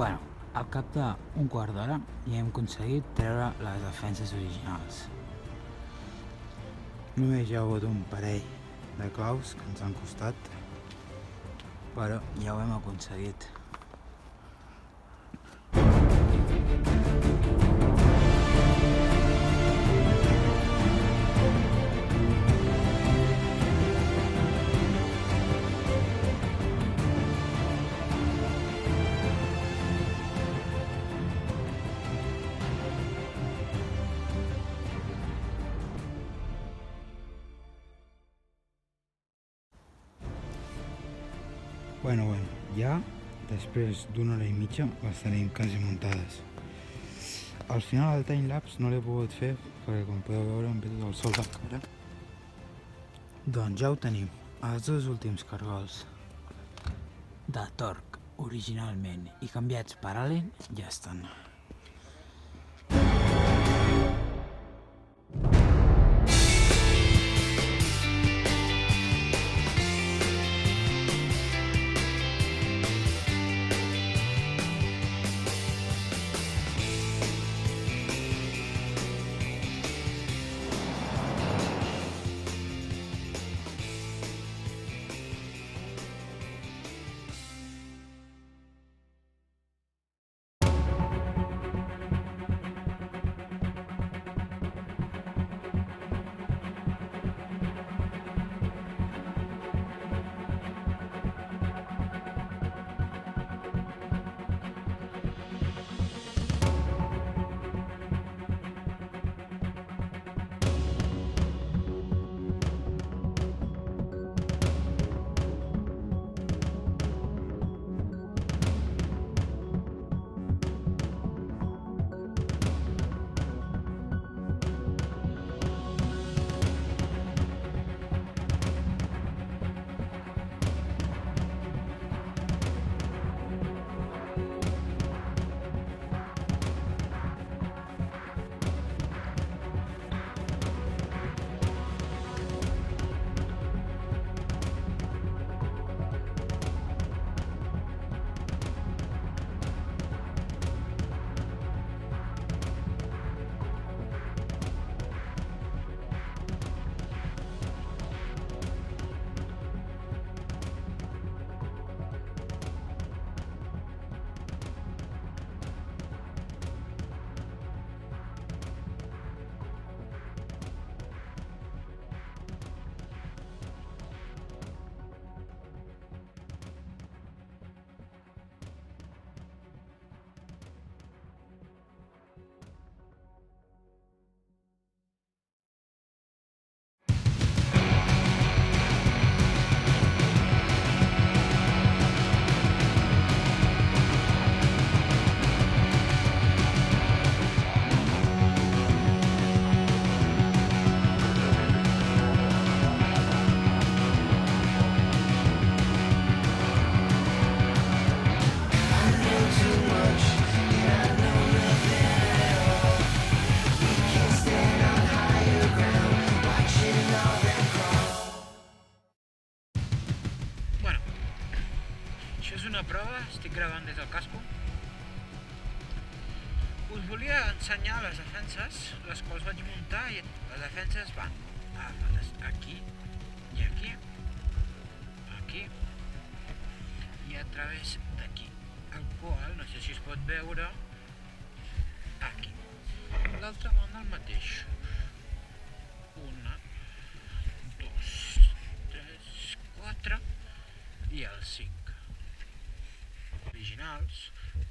Bueno, al cap d'un quart d'hora ja hem aconseguit treure les defenses originals. Només hi ha hagut un parell de claus que ens han costat, però ja ho hem aconseguit. Bueno, ja després d'una hora i mitja les tenim quasi muntades. Al final el timelapse no l'he pogut fer perquè, com podeu veure, em ve tot el sol de cara. Doncs ja ho tenim, els dos últims cargols de torc originalment i canviats per Allen ja estan. Això és una prova, estic gravant des del casco. Us volia ensenyar les defenses, les quals vaig muntar, i les defenses van aquí i aquí, aquí i a través d'aquí, el qual, no sé si es pot veure, aquí. L'altra banda el mateix. 1, 2, 3, 4 i el 5. Originals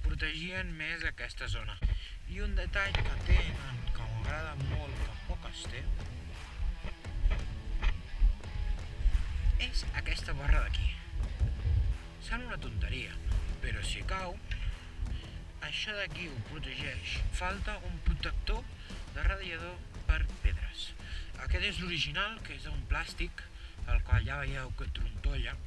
protegien més aquesta zona. I un detall que tenen, que m'agrada molt, que poc es té, és aquesta barra d'aquí. Sembla una tonteria, però si cau, això d'aquí ho protegeix. Falta un protector de radiador per pedres. Aquest és l'original, que és d'un plàstic, el qual ja veieu que trontolla.